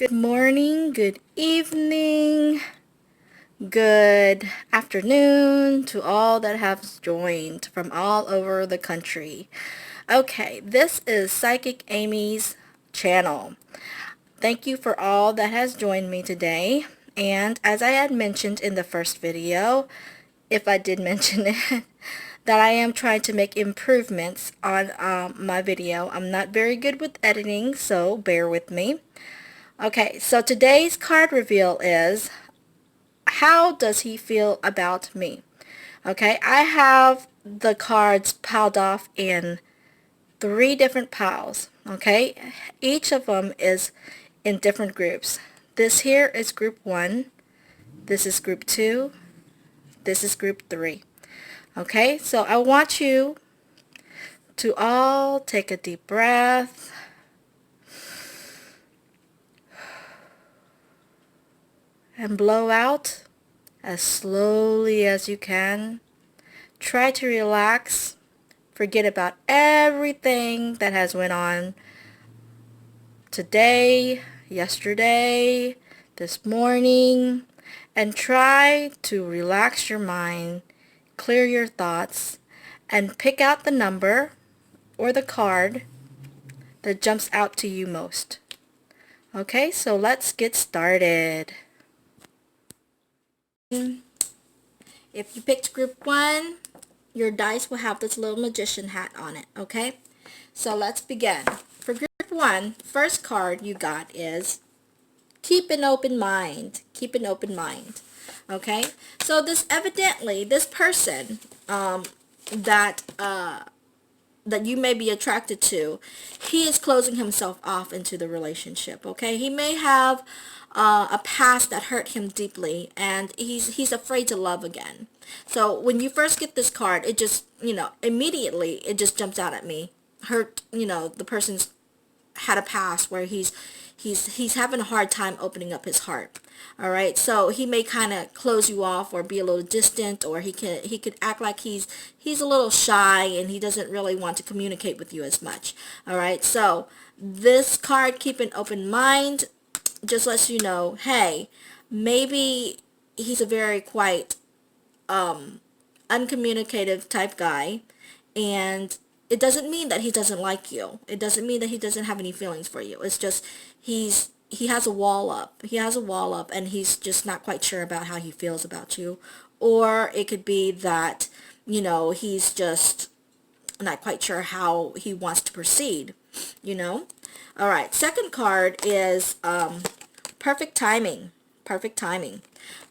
Good morning, good evening, good afternoon to all that have joined from all over the country. Okay, this is Psychic Amy's channel. Thank you for all that has joined me today. And as I had mentioned in the first video, if I did mention it, that I am trying to make improvements on my video. I'm not very good with editing, so bear with me. Okay, so today's card reveal is, how does he feel about me? Okay, I have the cards piled off in 3 different piles. Okay, each of them is in different groups. This here is group 1, this is group 2, this is group 3. Okay, so I want you to all take a deep breath and blow out as slowly as you can. Try to relax. Forget about everything that has went on today, yesterday, this morning, and try to relax your mind, clear your thoughts, and pick out the number or the card that jumps out to you most. Okay, so let's get started. If you picked group 1, your dice will have this little magician hat on it, okay? So let's begin. For group 1, first card you got is keep an open mind. Keep an open mind, okay? So this evidently, this person that you may be attracted to, he is closing himself off into the relationship, okay? He may have a past that hurt him deeply, and he's afraid to love again. So when you first get this card, it just, immediately it just jumps out at me. The person's had a past where he's having a hard time opening up his heart. All right, so he may kind of close you off or be a little distant, or he could act like he's a little shy and he doesn't really want to communicate with you as much. All right, so this card, keep an open mind, just lets you know, hey, maybe he's a very quiet, uncommunicative type guy, and it doesn't mean that he doesn't like you. It doesn't mean that he doesn't have any feelings for you. It's just he has a wall up. He has a wall up, and he's just not quite sure about how he feels about you. Or it could be that, he's just not quite sure how he wants to proceed, All right, second card is perfect timing. Perfect timing,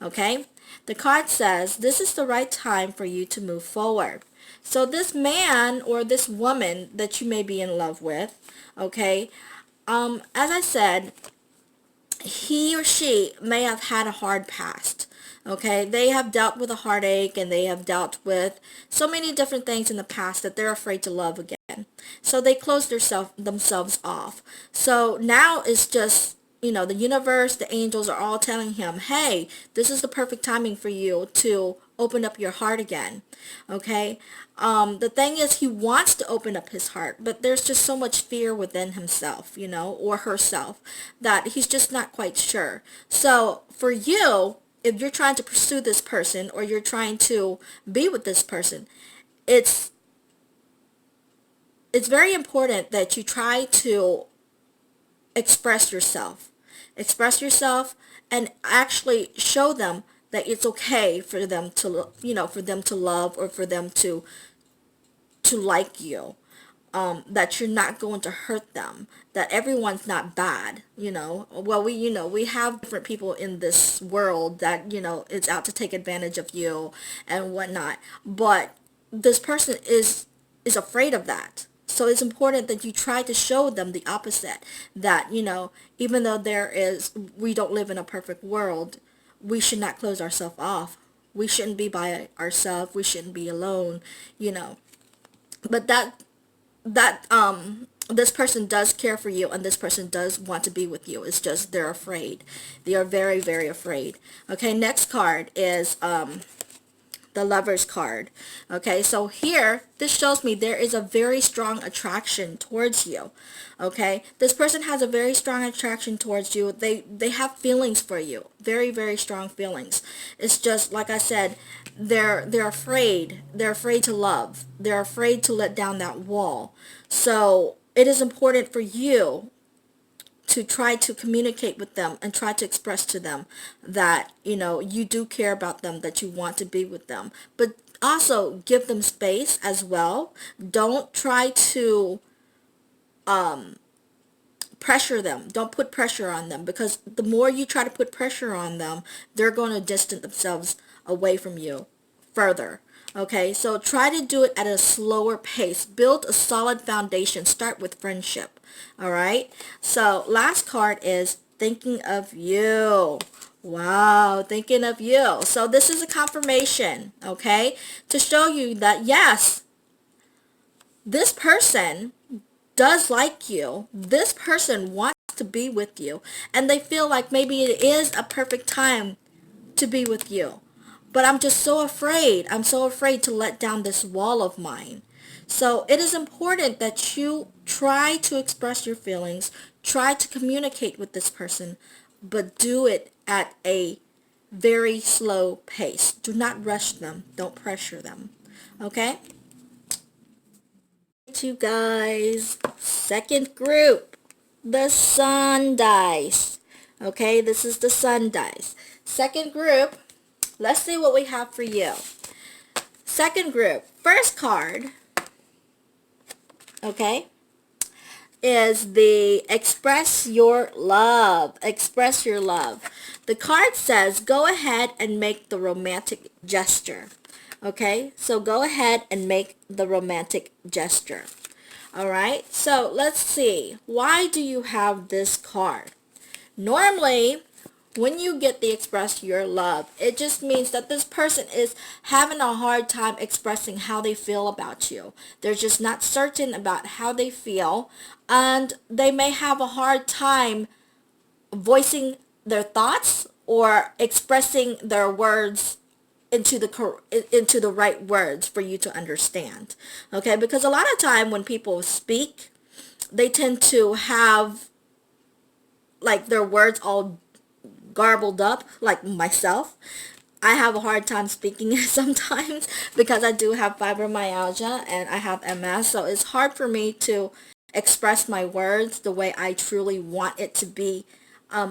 okay? The card says, this is the right time for you to move forward. So this man or this woman that you may be in love with, okay, as I said, he or she may have had a hard past. Okay, they have dealt with a heartache, and they have dealt with so many different things in the past that they're afraid to love again. So they close themselves off. So now it's just, the universe, the angels are all telling him, hey, this is the perfect timing for you to open up your heart again. Okay, the thing is, he wants to open up his heart, but there's just so much fear within himself, or herself, that he's just not quite sure. So for you, if you're trying to pursue this person, or you're trying to be with this person, it's very important that you try to express yourself. Express yourself and actually show them that it's okay for them to, for them to love, or for them to like you. That you're not going to hurt them, that everyone's not bad, Well, we have different people in this world that, it's out to take advantage of you and whatnot, but this person is afraid of that. So it's important that you try to show them the opposite, that, even though we don't live in a perfect world, we should not close ourselves off. We shouldn't be by ourselves. We shouldn't be alone, But this person does care for you, and this person does want to be with you. It's just they're afraid. They are very, very afraid. Okay, next card is the Lovers card. Okay, so here, this shows me there is a very strong attraction towards you. Okay, this person has a very strong attraction towards you. They have feelings for you, very, very strong feelings. It's just, like I said, they're afraid. They're afraid to love. They're afraid to let down that wall. So it is important for you to try to communicate with them and try to express to them that, you do care about them, that you want to be with them. But also give them space as well. Don't try to pressure them. Don't put pressure on them, because the more you try to put pressure on them, they're going to distance themselves away from you further. Okay, so try to do it at a slower pace. Build a solid foundation. Start with friendship. All right, so last card is thinking of you. Wow, thinking of you. So this is a confirmation, okay, to show you that yes, this person does like you. This person wants to be with you, and they feel like maybe it is a perfect time to be with you. But I'm just so afraid. I'm so afraid to let down this wall of mine. So it is important that you try to express your feelings, try to communicate with this person, but do it at a very slow pace. Do not rush them. Don't pressure them. Okay? You guys, second group, the Sun dice. Okay, this is the Sun dice. Second group, let's see what we have for you. Second group, first card, okay, is the express your love. Express your love. The card says go ahead and make the romantic gesture. Okay, so go ahead and make the romantic gesture. All right, so let's see. Why do you have this card? Normally, when you get the express your love, it just means that this person is having a hard time expressing how they feel about you. They're just not certain about how they feel, and they may have a hard time voicing their thoughts or expressing their words into the right words for you to understand. Okay, because a lot of time when people speak, they tend to have like their words all garbled up, like myself. I have a hard time speaking sometimes because I do have fibromyalgia and I have MS, so it's hard for me to express my words the way I truly want it to be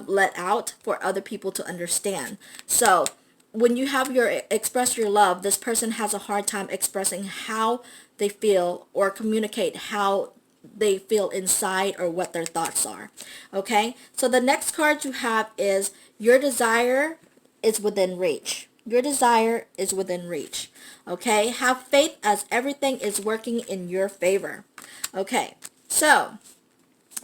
let out for other people to understand. So when you have your express your love, this person has a hard time expressing how they feel or communicate how they feel inside or what their thoughts are. Okay, so the next card you have is your desire is within reach. Your desire is within reach. Okay, have faith as everything is working in your favor. Okay, so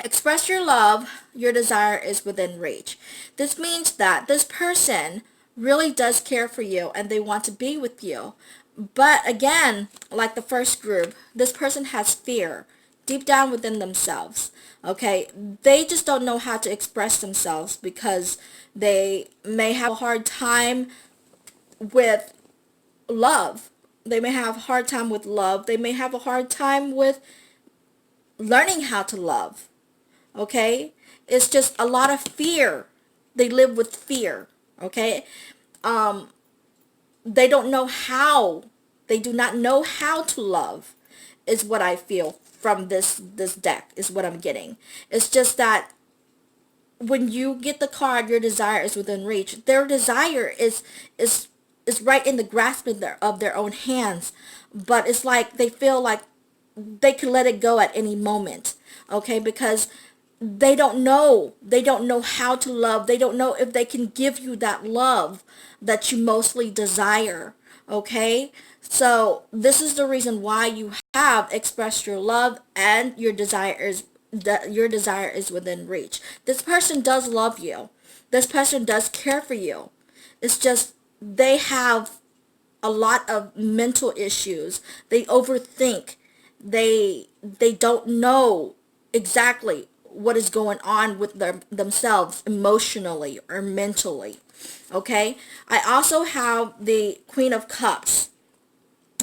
express your love, your desire is within reach. This means that this person really does care for you and they want to be with you. But again, like the first group, this person has fear deep down within themselves. Okay, they just don't know how to express themselves because they may have a hard time with love. They may have a hard time with love. They may have a hard time with learning how to love. Okay, it's just a lot of fear. They live with fear. Okay, they don't know how. They do not know how to love, is what I feel from this deck, is what I'm getting. It's just that when you get the card, your desire is within reach. Their desire is right in the grasp of their own hands, but it's like they feel like they can let it go at any moment. Okay, because they don't know how to love. They don't know if they can give you that love that you mostly desire. Okay, so this is the reason why you have expressed your love and your desire is within reach. This person does love you. This person does care for you. It's just they have a lot of mental issues. They overthink. They don't know exactly what is going on with themselves emotionally or mentally. Okay, I also have the Queen of Cups.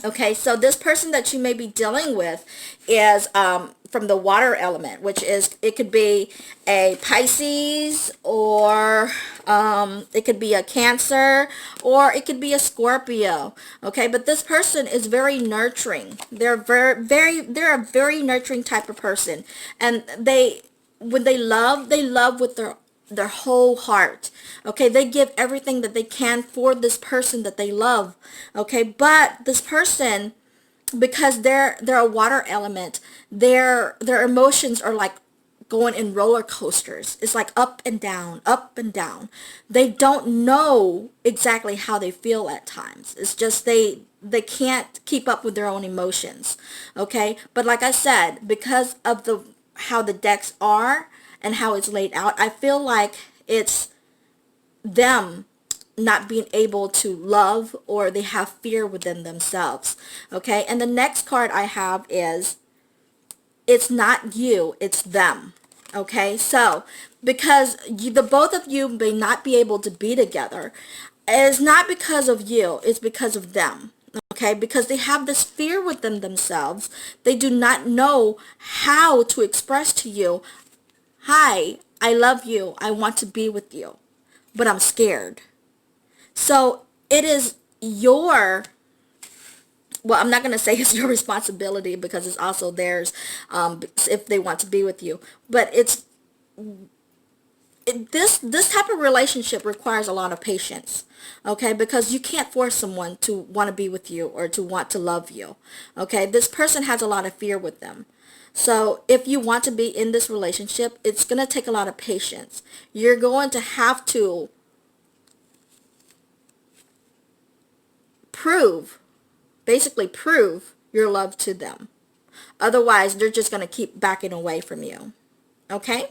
Okay, so this person that you may be dealing with is from the water element, which is, it could be a Pisces, or it could be a Cancer, or it could be a Scorpio. Okay, but this person is very nurturing. They're a very nurturing type of person, and when they love with their whole heart. Okay, they give everything that they can for this person that they love. Okay, but this person, because they're a water element, their emotions are like going in roller coasters. It's like up and down, up and down. They don't know exactly how they feel at times. It's just they can't keep up with their own emotions. Okay, but like I said, because of the how the decks are and how it's laid out, I feel like it's them not being able to love, or they have fear within themselves. Okay, and the next card I have is, it's not you, it's them. Okay, so because the both of you may not be able to be together, it's not because of you, it's because of them. Okay, because they have this fear within themselves. They do not know how to express to you, hi, I love you, I want to be with you, but I'm scared. So it is your, well, I'm not going to say it's your responsibility, because it's also theirs, if they want to be with you. But this type of relationship requires a lot of patience. Okay, because you can't force someone to want to be with you or to want to love you. Okay, this person has a lot of fear with them. So if you want to be in this relationship, it's going to take a lot of patience. You're going to have to prove, basically prove your love to them. Otherwise, they're just going to keep backing away from you. Okay?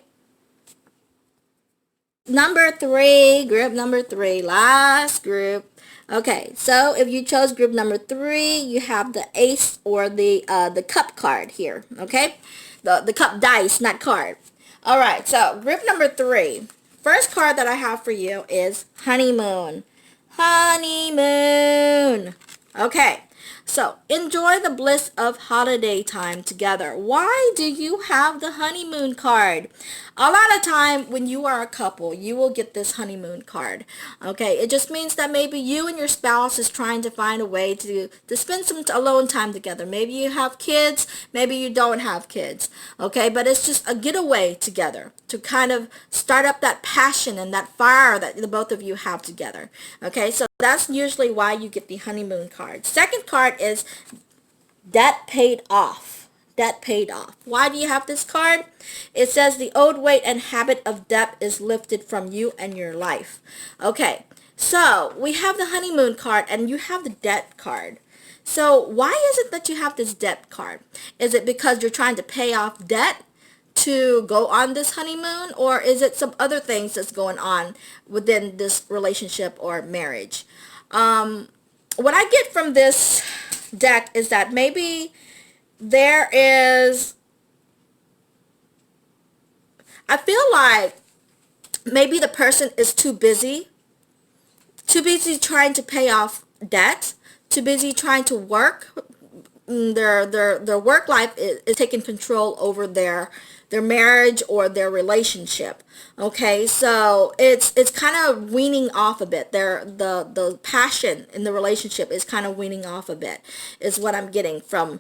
Number three, group number three, last group. Okay, so if you chose group number three, you have the ace, or the cup card here. Okay, the cup dice, not card. All right, so group number three. First card that I have for you is honeymoon. Honeymoon. Okay, so enjoy the bliss of holiday time together. Why do you have the honeymoon card? A lot of time when you are a couple, you will get this honeymoon card. Okay, it just means that maybe you and your spouse is trying to find a way to spend some alone time together. Maybe you have kids, maybe you don't have kids. Okay, but it's just a getaway together to kind of start up that passion and that fire that the both of you have together. Okay, so that's usually why you get the honeymoon card. Second card is debt paid off. Debt paid off. Why do you have this card? It says the old weight and habit of debt is lifted from you and your life. Okay, so we have the honeymoon card and you have the debt card. So why is it that you have this debt card? Is it because you're trying to pay off debt to go on this honeymoon, or is it some other things that's going on within this relationship or marriage? What I get from this deck is that maybe there is, I feel like maybe the person is too busy trying to pay off debt, too busy trying to work. Their work life is taking control over their marriage or their relationship. Okay, so it's kind of weaning off a bit. The passion in the relationship is kind of weaning off a bit, is what I'm getting from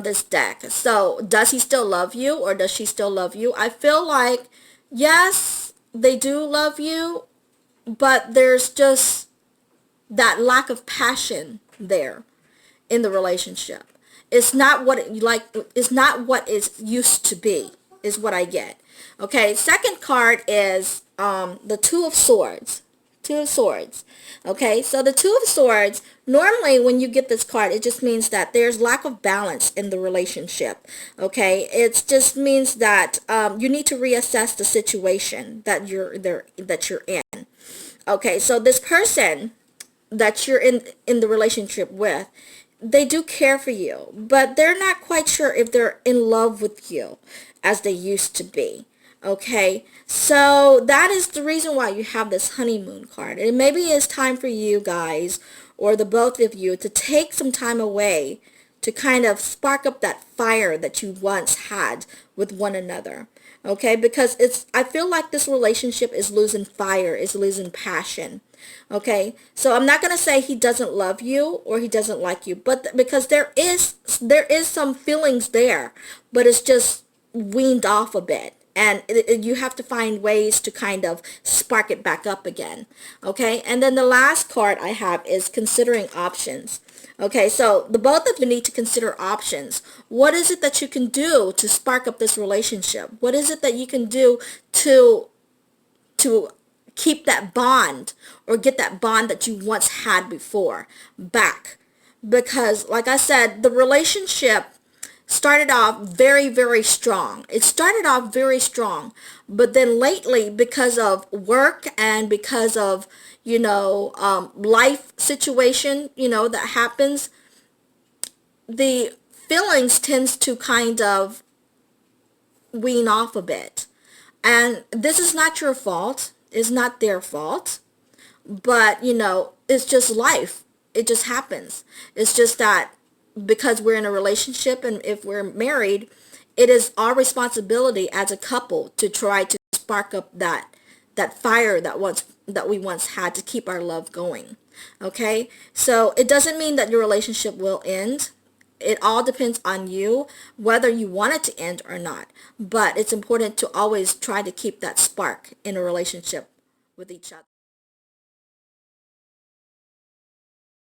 this deck. So does he still love you, or does she still love you? I feel like yes, they do love you, but there's just that lack of passion there in the relationship. It's not what it's not what it used to be, is what I get. Okay, second card is the Two of Swords. Two of Swords. Okay, so the Two of Swords, normally when you get this card, it just means that there's lack of balance in the relationship. Okay, it just means that you need to reassess the situation that you're in. Okay, so this person that you're in the relationship with, they do care for you, but they're not quite sure if they're in love with you as they used to be. Okay, so that is the reason why you have this honeymoon card. And maybe it's time for you guys, or the both of you, to take some time away to kind of spark up that fire that you once had with one another. Okay, because I feel like this relationship is losing fire, is losing passion. Okay, so I'm not going to say he doesn't love you or he doesn't like you, but because there is some feelings there, but it's just weaned off a bit, and you have to find ways to kind of spark it back up again. Okay, and then the last card I have is considering options. Okay, so the both of you need to consider options. What is it that you can do to spark up this relationship? What is it that you can do to keep that bond, or get that bond that you once had before back? Because like I said, the relationship started off very, very strong. It started off very strong, but then lately, because of work and because of, life situation, that happens, the feelings tends to kind of wean off a bit. And this is not your fault. It's not their fault. But, it's just life. It just happens. It's just that because we're in a relationship, and if we're married, it is our responsibility as a couple to try to spark up that fire that we once had, to keep our love going. Okay? So it doesn't mean that your relationship will end. It all depends on you, whether you want it to end or not. But it's important to always try to keep that spark in a relationship with each other.